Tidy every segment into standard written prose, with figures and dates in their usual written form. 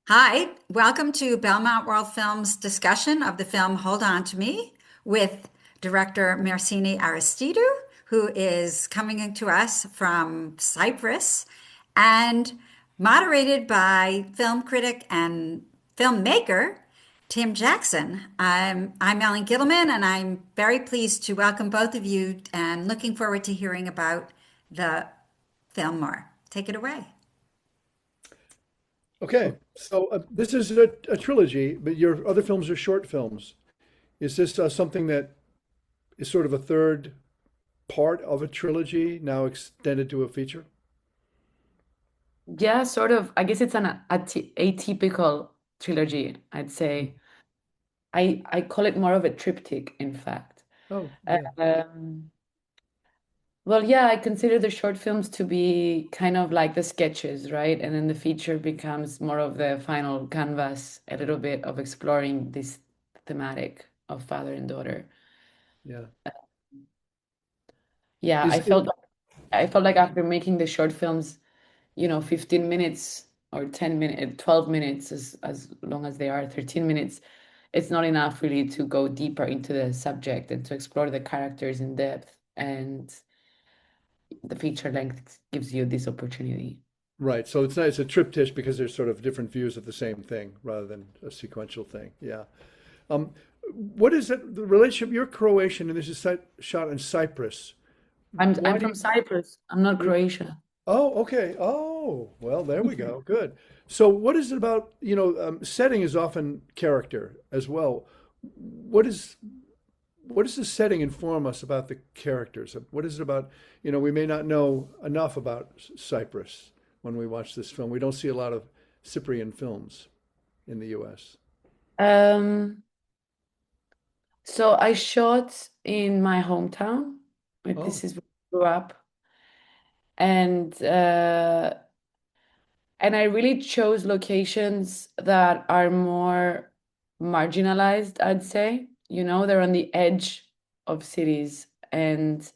Hi, welcome to Belmont World Film's discussion of the film Hold On to Me with director Myrsini Aristidou, who is coming to us from Cyprus, and moderated by film critic and filmmaker Tim Jackson. I'm Ellen Gittleman, and I'm very pleased to welcome both of you and looking forward to hearing about the film more. Take it away. Okay, so this is a trilogy, but your other films are short films. Is this something that is sort of a third part of a trilogy now extended to a feature? Yeah, sort of. I guess it's an atypical trilogy, I'd say. I call it more of a triptych, in fact. Oh, yeah. Um, well, yeah, I consider the short films to be kind of like the sketches, right? And then the feature becomes more of the final canvas, a little bit of exploring this thematic of father and daughter. Yeah. Yeah, Is it, I felt like after making the short films, 15 minutes or 10 minutes, 12 minutes, as long as they are 13 minutes, it's not enough really to go deeper into the subject and to explore the characters in depth. And the feature length gives you this opportunity. right, so it's not, it's a triptych because there's sort of different views of the same thing rather than a sequential thing. Yeah. Um, what is it, the relationship? You're Croatian and this is shot in Cyprus. I'm Why do from you, Cyprus. I'm not you Croatian. Oh, okay. Oh, well, there we go. Good. So, what is it about, setting is often character as well. What is what does the setting inform us about the characters? What is it about, we may not know enough about Cyprus when we watch this film. We don't see a lot of Cyprian films in the US. Um, so I shot in my hometown. Like Oh, this is where I grew up. And I really chose locations that are more marginalized, I'd say. They're on the edge of cities and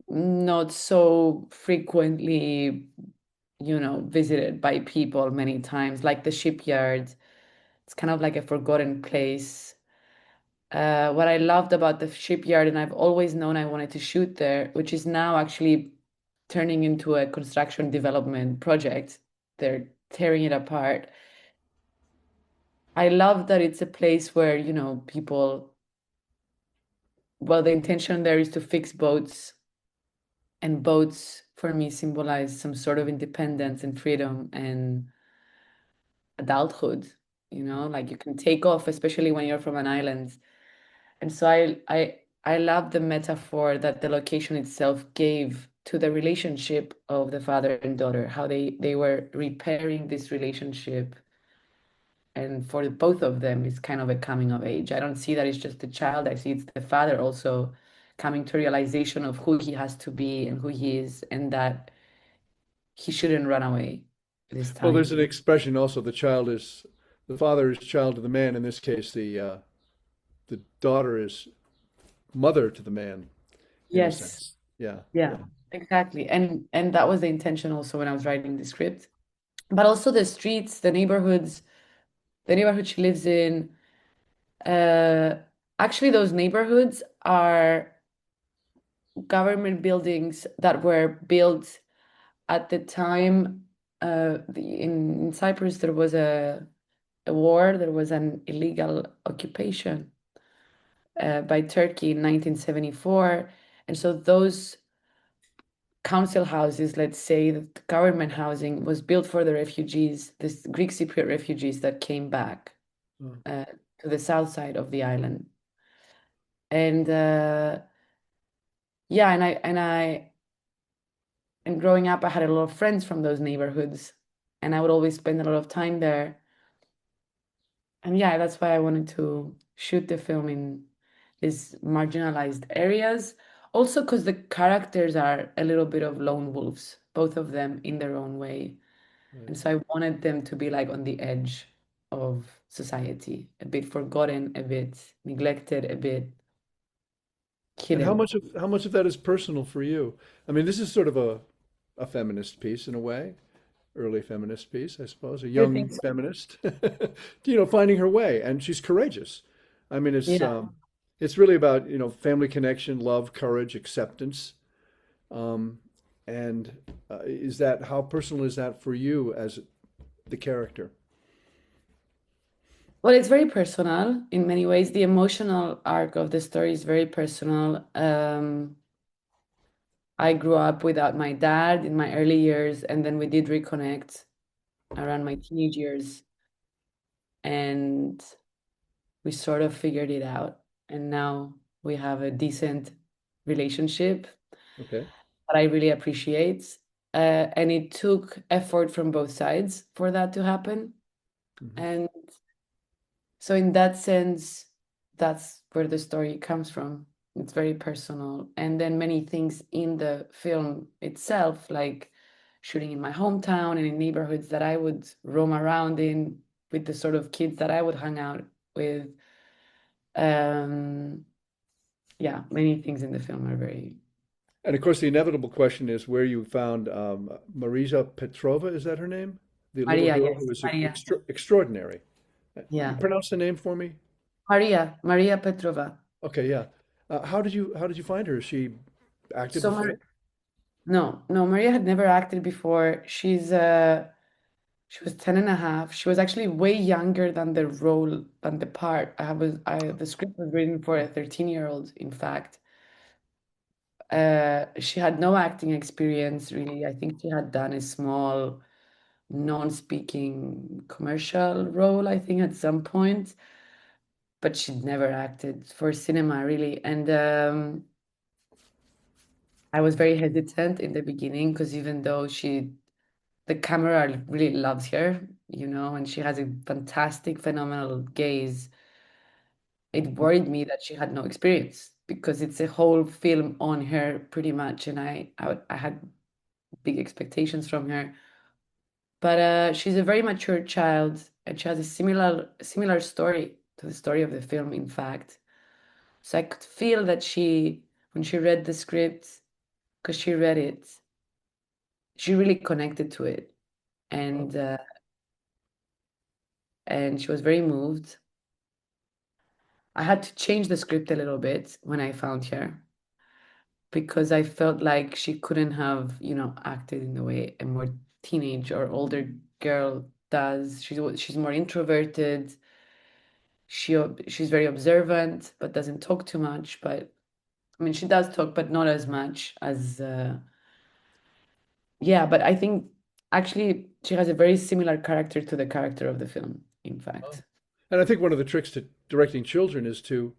not so frequently, visited by people many times, like the shipyard. It's kind of like a forgotten place. What I loved about the shipyard, and I've always known I wanted to shoot there, which is now actually turning into a construction development project. They're tearing it apart. I love that it's a place where, people, well, the intention there is to fix boats, and boats for me symbolize some sort of independence and freedom and adulthood, like you can take off, especially when you're from an island. And so I love the metaphor that the location itself gave to the relationship of the father and daughter, how they were repairing this relationship. And for both of them, it's kind of a coming of age. I don't see that it's just the child. I see it's the father also coming to realization of who he has to be and who he is, and that he shouldn't run away this well, there's time. an expression also, the father is child to the man. In this case, the daughter is mother to the man, in a Yes. sense. Yeah, Yeah, yeah. exactly. And that was the intention also when I was writing the script. But also the streets, the neighborhood she lives in. Uh, Actually, those neighborhoods are government buildings that were built at the time. In Cyprus, there was a war, there was an illegal occupation by Turkey in 1974. And so those council houses, let's say, the government housing was built for the refugees, this Greek Cypriot refugees that came back Oh. uh, to the south side of the island. And yeah, and growing up, I had a lot of friends from those neighborhoods, and I would always spend a lot of time there. And yeah, that's why I wanted to shoot the film in these marginalized areas. Also, because the characters are a little bit of lone wolves, both of them in their own way. Right. And so I wanted them to be like on the edge of society, a bit forgotten, a bit neglected, a bit And hidden. how much of that is personal for you? I mean, this is sort of a feminist piece in a way, early feminist piece, I suppose, a Do you young think so? feminist, finding her way, and she's courageous. I mean, Yeah. it's really about, family connection, love, courage, acceptance. Um, and how personal is that for you as the character? Well, it's very personal in many ways. The emotional arc of the story is very personal. I grew up without my dad in my early years, and then we did reconnect around my teenage years, and we sort of figured it out. And now we have a decent relationship Okay. that I really appreciate. And it took effort from both sides for that to happen. Hmm. And so, in that sense, that's where the story comes from. It's very personal. And then many things in the film itself, like shooting in my hometown and in neighborhoods that I would roam around in with the sort of kids that I would hang out with. Um, yeah, many things in the film are very And of course, the inevitable question is where you found Marisa Petrova, is that her name? The little Maria, girl who yes, was Maria. extraordinary. You Yeah. pronounce the name for me? Maria Petrova. Okay, yeah. How did you find her? Has she acted So before? Mar no, no, Maria had never acted before. She was 10 and a half. She was actually way younger than the role, than the part. The script was written for a 13-year-old, in fact. She had no acting experience, really. I think she had done a small non-speaking commercial role, I think, at some point, but she'd never acted for cinema, really. And I was very hesitant in the beginning because even though the camera really loves her, and she has a fantastic, phenomenal gaze. It worried me that she had no experience because it's a whole film on her pretty much, and I had big expectations from her. But she's a very mature child, and she has a similar story to the story of the film, in fact. So I could feel that when she read the script, because she read it, she really connected to it, Oh. and she was very moved. I had to change the script a little bit when I found her because I felt like she couldn't have, acted in the way a more teenage or older girl does. She's more introverted. She's very observant, but doesn't talk too much. But I mean, she does talk, but not as much as yeah. But I think actually she has a very similar character to the character of the film, in Oh. fact. And I think one of the tricks to directing children is to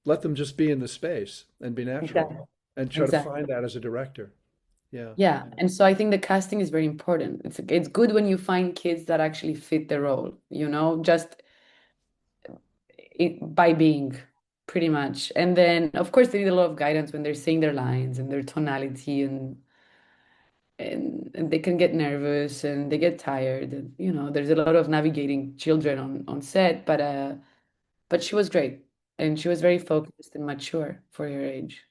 let them just be in the space and be natural Exactly. and try to Exactly. find that as a director. Yeah. Yeah, and so I think the casting is very important. It's good when you find kids that actually fit the role, just by being pretty much. And then of course they need a lot of guidance when they're saying their lines and their tonality and they can get nervous and they get tired and there's a lot of navigating children on set, but she was great and she was very focused and mature for her age.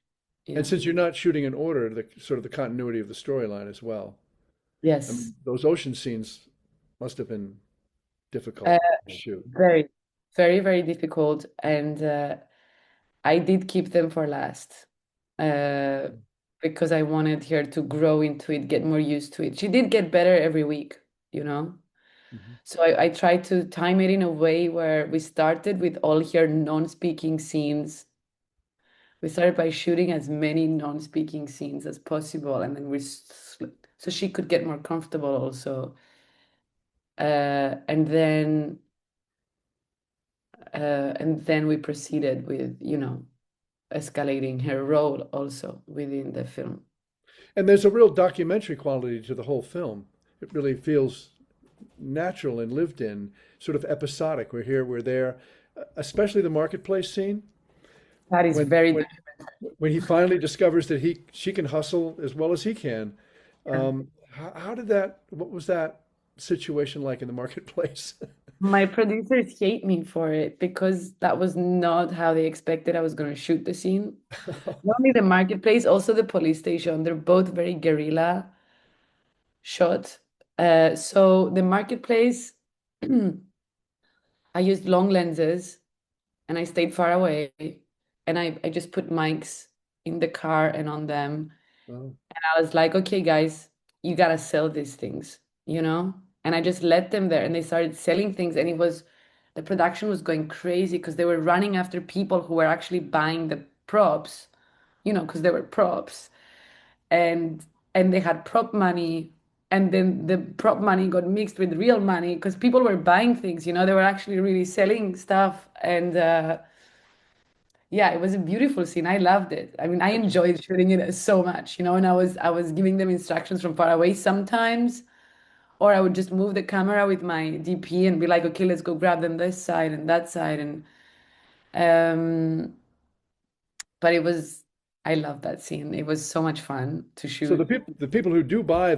And Yeah. since you're not shooting in order, the sort of the continuity of the storyline as well. I Yes. mean, those ocean scenes must have been Uh, difficult to shoot. very, very, very difficult. And I did keep them for last uh, because I wanted her to grow into it, get more used to it. She did get better every week, you know? Mhm. So I tried to time it in a way where we started with all her non-speaking scenes. We started by shooting as many non-speaking scenes as possible, and then so she could get more comfortable also. And then we proceeded with, escalating her role also within the film. And there's a real documentary quality to the whole film. It really feels natural and lived in, sort of episodic. We're here, we're there, especially the marketplace scene That is when very when when he finally discovers that she can hustle as well as he can. different. How did that? What was that situation like in the marketplace? My producers hate me for it because that was not how they expected I was going to shoot the scene. Not only the marketplace, also the police station. They're both very guerrilla shot. So the marketplace, I used long lenses and I stayed far away and I just put mics in the car and on them. Oh, And I was like, okay, guys, you gotta sell these things, you know? And I just let them there and they started selling things. And the production was going crazy because they were running after people who were actually buying the props, because they were props. And and they had prop money. And then the prop money got mixed with real money because people were buying things, they were actually really selling stuff. And yeah, it was a beautiful scene. I loved it. I mean, I enjoyed shooting it so much, and I was giving them instructions from far away sometimes, or I would just move the camera with my DP and be like, okay, let's go grab them this side and that side. And um, but I love that scene. It was so much fun to so shoot. the people who do buy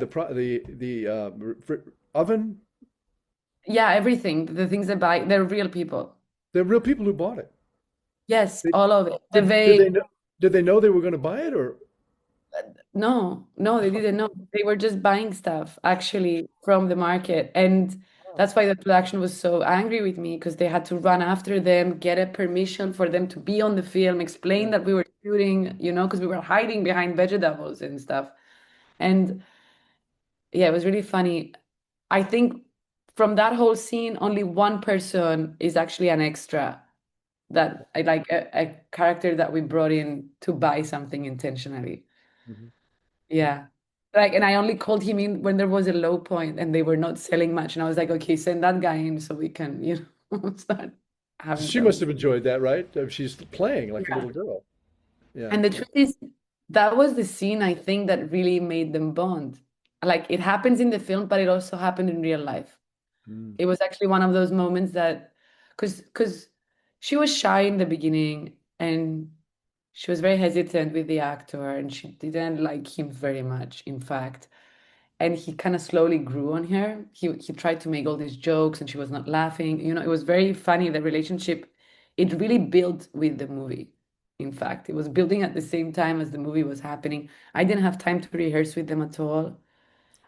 oven, Yeah, everything, the things they buy, they're real people. they're real people who bought it. Yes, They, all of it. did they know they were going to buy it or? No, no, they didn't know. They were just buying stuff actually from the market. And Oh, that's why the production was so angry with me because they had to run after them, get a permission for them to be on the film, explain right. that we were shooting, because we were hiding behind vegetables and stuff. And yeah, it was really funny. I think from that whole scene, only one person is actually an extra that I like a character that we brought in to buy something intentionally. Mhm. Yeah. And I only called him in when there was a low point and they were not selling much. And I was like, okay, send that guy in so we can, start having She must some. have enjoyed that, right? She's playing like a Yeah. little girl. Yeah. And the truth is, that was the scene I think that really made them bond. Like it happens in the film, but it also happened in real life. Mm. It was actually one of those moments that, because she was shy in the beginning and she was very hesitant with the actor and she didn't like him very much, in fact. And he kind of slowly grew on her. He tried to make all these jokes and she was not laughing. It was very funny, the relationship. It really built with the movie. In fact, it was building at the same time as the movie was happening. I didn't have time to rehearse with them at all.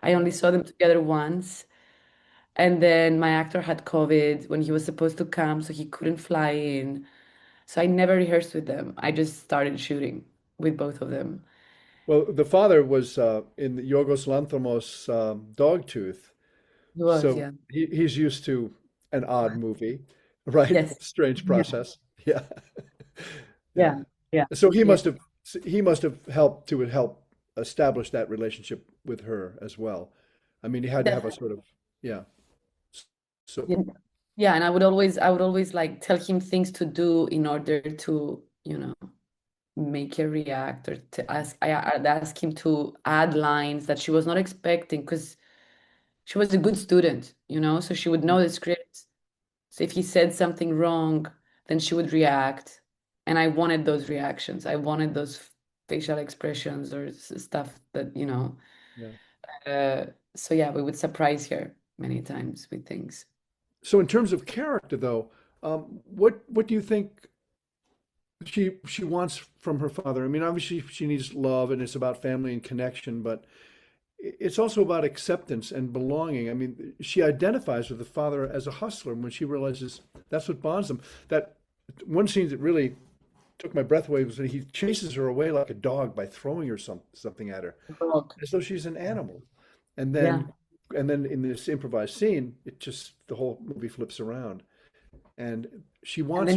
I only saw them together once. And then my actor had COVID when he was supposed to come, so he couldn't fly in. So I never rehearsed with them. I just started shooting with both of them. Well, the father was in the Yorgos Lanthimos Dogtooth, He was, so yeah. he's used to an odd movie, right? Yes. Strange Yeah. process. Yeah. Yeah. Yeah. Yeah. So Yeah. he must have help establish that relationship with her as well. I mean, he had to have a Definitely. sort of yeah. So Yeah. Yeah, and I would always like tell him things to do in order to, make her react or to I'd ask him to add lines that she was not expecting because she was a good student, so she would know the script. So if he said something wrong, then she would react. And I wanted those reactions. I wanted those facial expressions or stuff that, yeah. uh, so yeah, we would surprise her many times with things. So in terms of character, though, what do you think she wants from her father? I mean, obviously she needs love, and it's about family and connection, but it's also about acceptance and belonging. I mean, she identifies with the father as a hustler when she realizes that's what bonds them. That one scene that really took my breath away was when he chases her away like a dog by throwing her something at her, Dog. as though she's an animal. And Yeah. then in this improvised scene, it just the whole movie flips around, and she And wants.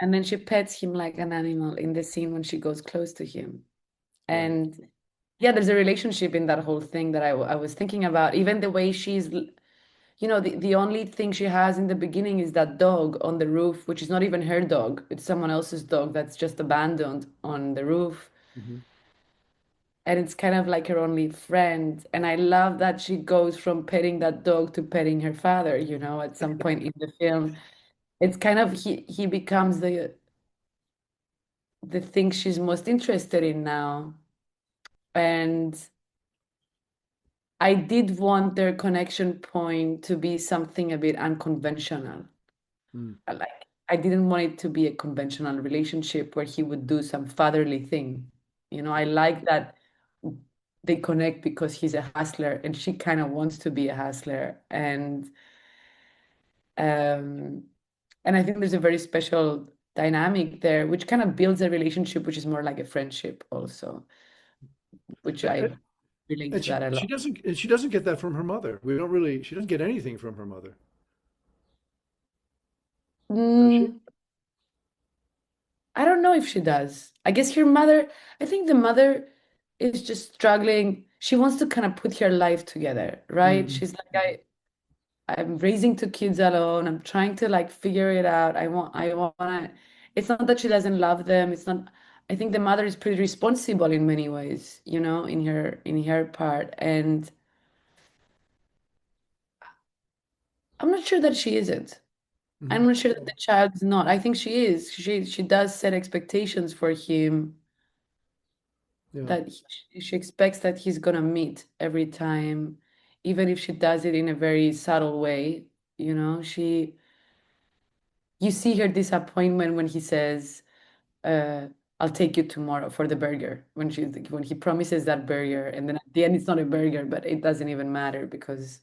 then she pets him like an animal in the scene when she goes close to him. Right. And yeah, there's a relationship in that whole thing that I was thinking about. Even the way the only thing she has in the beginning is that dog on the roof, which is not even her dog. It's someone else's dog that's just abandoned on the roof. Mhm. And it's kind of like her only friend. And I love that she goes from petting that dog to petting her father, at some point in the film. It's kind of he becomes the thing she's most interested in now. And I did want their connection point to be something a bit unconventional. Mm. I didn't want it to be a conventional relationship where he would do some fatherly thing. I like that they connect because he's a hustler and she kind of wants to be a hustler. Um, and I think there's a very special dynamic there, which kind of builds a relationship, which is more like a friendship also, which And, I and relate and to that a lot. she doesn't get that from her mother. We don't really, she doesn't get anything from her mother, does she? Mm, I don't know if she does. I guess her mother, I think the mother is just struggling. She wants to kind of put her life together, right? Mhm. She's like, I'm raising two kids alone. I'm trying to like figure it out. I want to, it's not that she doesn't love them. It's not, I think the mother is pretty responsible in many ways, in her part. And I'm not sure that she isn't. I'm Mhm. not sure that the child is not. I think she is. She does set expectations for him Yeah. that she expects that he's gonna meet every time, even if she does it in a very subtle way. She you see her disappointment when he says, uh, "I'll take you tomorrow for the burger." When he promises that burger, and then at the end it's not a burger, but it doesn't even matter because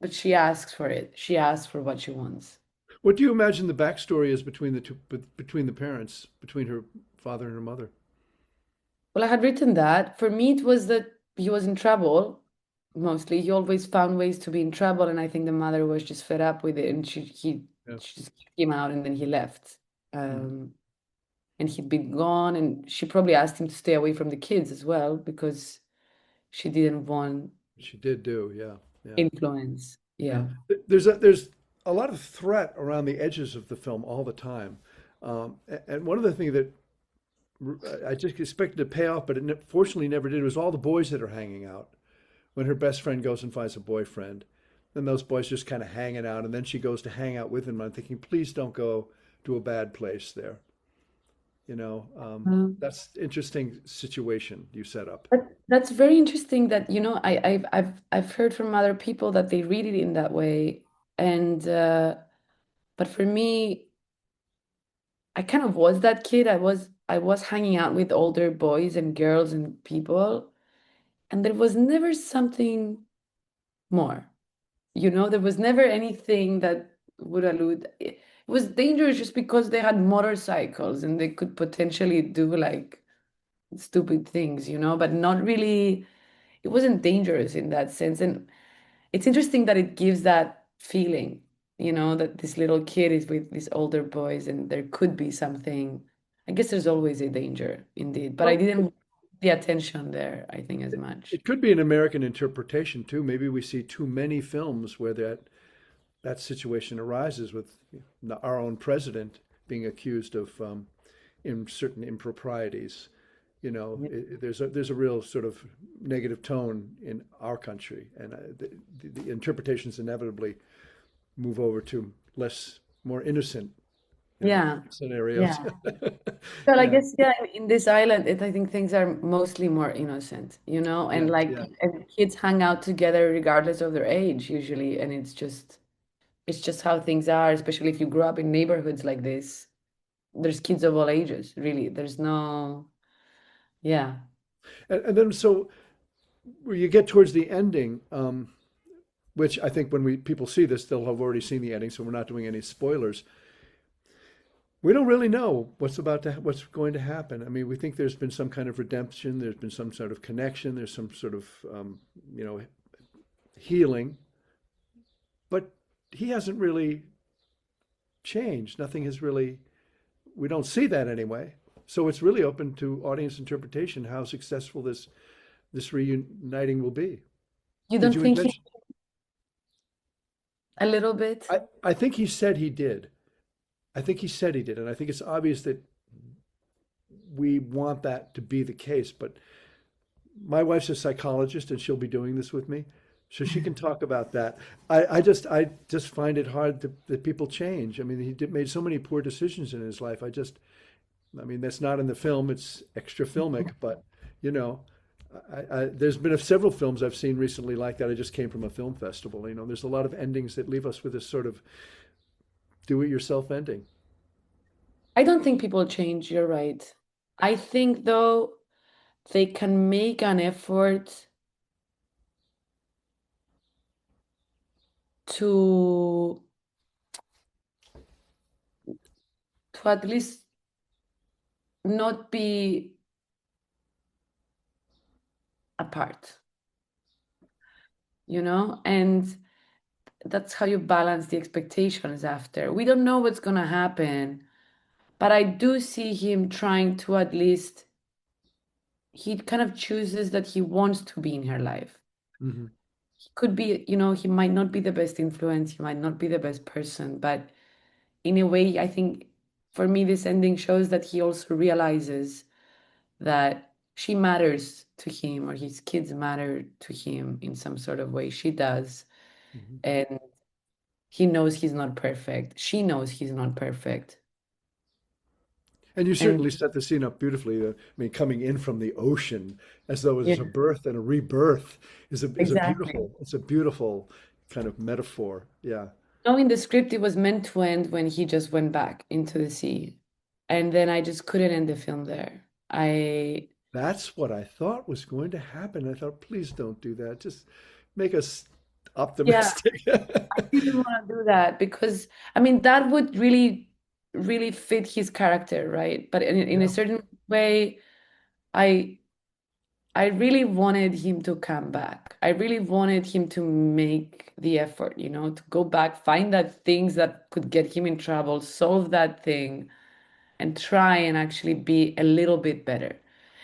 but she asks for it. She asks for what she wants. What do you imagine the backstory is between the two, between the parents, between her father and her mother? Well, I had written that. For me, it was that he was in trouble, mostly. He always found ways to be in trouble, and I think the mother was just fed up with it, and Yeah. she just kicked him out, and then he left. Mhm. And he'd been gone, and she probably asked him to stay away from the kids as well because she didn't want She did do, yeah, yeah, influence. yeah. Yeah. There's a lot of threat around the edges of the film all the time, and one of the things that I just expected to pay off, but it fortunately never did, was all the boys that are hanging out when her best friend goes and finds a boyfriend. Then those boys just kind of hanging out, and then she goes to hang out with him. I'm thinking, please don't go to a bad place there. Um, That's interesting situation you set up. that's very interesting that, I've heard from other people that they read it in that way. And but for me, I kind of was that kid. I was hanging out with older boys and girls and people, and there was never something more. There was never anything that would allude. It was dangerous just because they had motorcycles and they could potentially do like stupid things, but not really. It wasn't dangerous in that sense. And it's interesting that it gives that feeling, that this little kid is with these older boys and there could be something. I guess there's always a danger, indeed, but I Well, didn't the attention there, I think, as much. it could be an American interpretation too. Maybe we see too many films where that situation arises with our own president being accused of in certain improprieties. Yeah. There's a real sort of negative tone in our country, and the interpretations inevitably move over to more innocent, Yeah. scenarios. Yeah. Well, I Yeah, guess, yeah, in this island, I think things are mostly more innocent, and yeah, like yeah. and kids hang out together regardless of their age usually, and it's just how things are, especially if you grow up in neighborhoods like this. There's kids of all ages, really. There's no, yeah. And then so where you get towards the ending, which I think when we people see this, they'll have already seen the ending, so we're not doing any spoilers. We don't really know what's going to happen. I mean, we think there's been some kind of redemption, there's been some sort of connection, there's some sort of you know healing, but he hasn't really changed. Nothing has really. We don't see that anyway. So it's really open to audience interpretation how successful this reuniting will be. You Did don't you think he intention? a little bit? I think he said he did. I think he said he did, and I think it's obvious that we want that to be the case. But my wife's a psychologist, and she'll be doing this with me, so she can talk about that. I just find it hard that people change. I mean, made so many poor decisions in his life. I mean, that's not in the film; it's extra filmic. But you know, there's been several films I've seen recently like that. I just came from a film festival. There's a lot of endings that leave us with this sort of do-it-yourself ending. I don't think people change, you're right. I think though, they can make an effort to at least not be apart, and that's how you balance the expectations after. We don't know what's going to happen, but I do see him trying to at least, he kind of chooses that he wants to be in her life. Hmm. He could be, he might not be the best influence, he might not be the best person, but in a way, I think for me, this ending shows that he also realizes that she matters to him, or his kids matter to him in some sort of way. She does. Hmm. And he knows he's not perfect. She knows he's not perfect. And you And certainly set the scene up beautifully. I mean, coming in from the ocean as though it's a yeah, birth and a rebirth is a exactly. beautiful kind of metaphor. Yeah. No, in the script, it was meant to end when he just went back into the sea. And then I just couldn't end the film there. That's what I thought was going to happen. I thought, please don't do that. Just make us Yeah, optimistic. I didn't want to do that because, I mean, that would really, really fit his character, right? But in a Yeah. certain way, I I really wanted him to come back. I really wanted him to make the effort, to go back, find that things that could get him in trouble, solve that thing, and try and actually be a little bit better.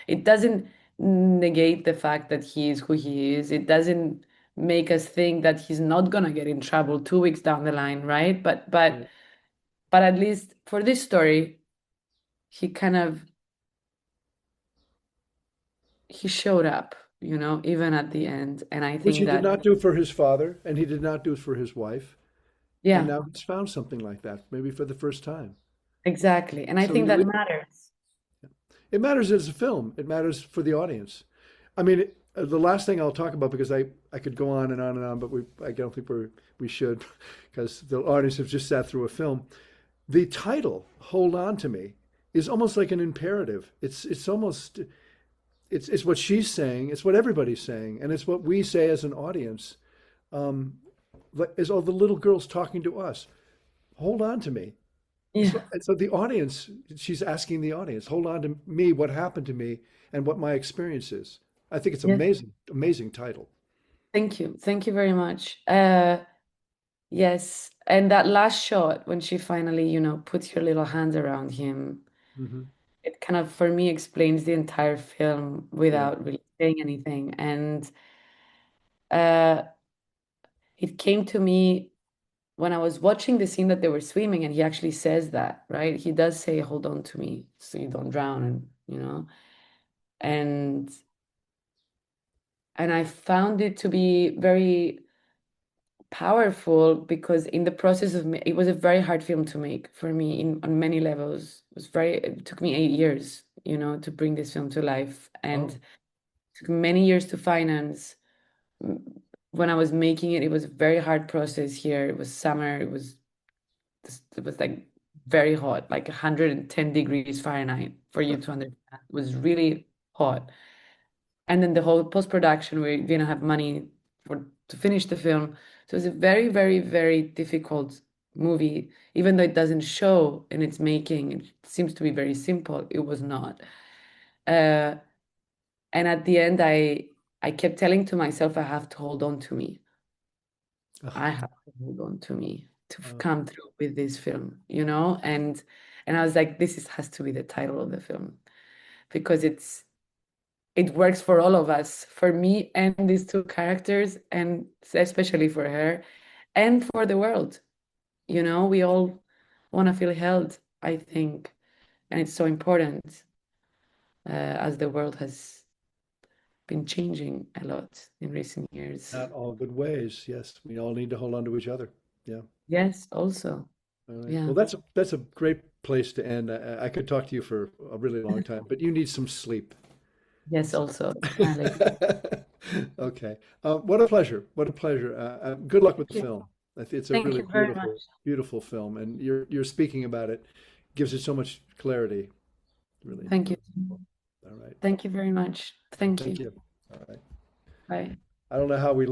It doesn't negate the fact that he is who he is. It doesn't make us think that he's not gonna get in trouble 2 weeks down the line, right? Right. But at least for this story, he kind of he showed up, even at the end. And I Which think he did that, not do for his father, and he did not do for his wife. And yeah, now he's found something like that, maybe for the first time. exactly. And I So think that matters. it matters as a film. It matters for the audience. I mean, the last thing I'll talk about, because I could go on and on and on, but I don't think we should, because the audience have just sat through a film. The title, "Hold On to Me," is almost like an imperative. It's almost it's what she's saying. It's what everybody's saying, and it's what we say as an audience. Um, like, is all the little girls talking to us? Hold on to me. Yeah. So the audience, she's asking the audience, hold on to me, what happened to me, and what my experience is. I think it's Yes. amazing, amazing title. Thank you. Thank you very much. Yes. And that last shot when she finally, puts her little hands around him, Hmm. it kind of, for me, explains the entire film Yeah. without really saying anything. And uh, it came to me when I was watching the scene that they were swimming, and he actually says that, right? He does say, hold on to me so you don't drown, and and I found it to be very powerful because in the process of it was a very hard film to make for me on many levels. It took me 8 years, to bring this film to life, and Oh, took many years to finance. M- When I was making it, it was a very hard process here. It was summer. It was like very hot, like 110 degrees Fahrenheit for you to understand. It was really hot. And then the whole post-production, we didn't have money to finish the film. So it's a very, very, very difficult movie. Even though it doesn't show in its making, it seems to be very simple. It was not. Uh, and at the end, I kept telling to myself, I have to hold on to me. ugh, I have to hold on to me to uh, come through with this film, and I was like, has to be the title of the film because it works for all of us, for me and these two characters, and especially for her and for the world. We all want to feel held, I think, and it's so important as the world has been changing a lot in recent years. not all good ways. Yes, we all need to hold on to each other. Yeah. Yes, also. All right. Yeah. Well, that's a great place to end. I could talk to you for a really long time, but you need some sleep. Yes, So. also. Definitely. Okay. What a pleasure. What a pleasure. Good luck with the Thank you. film. I think it's a Thank really you very much. beautiful, beautiful film, and you're speaking about it gives it so much clarity. Really, Thank really you. beautiful. All right. Thank you very much. Thank Thank you. you. All right. Bye. I don't know how we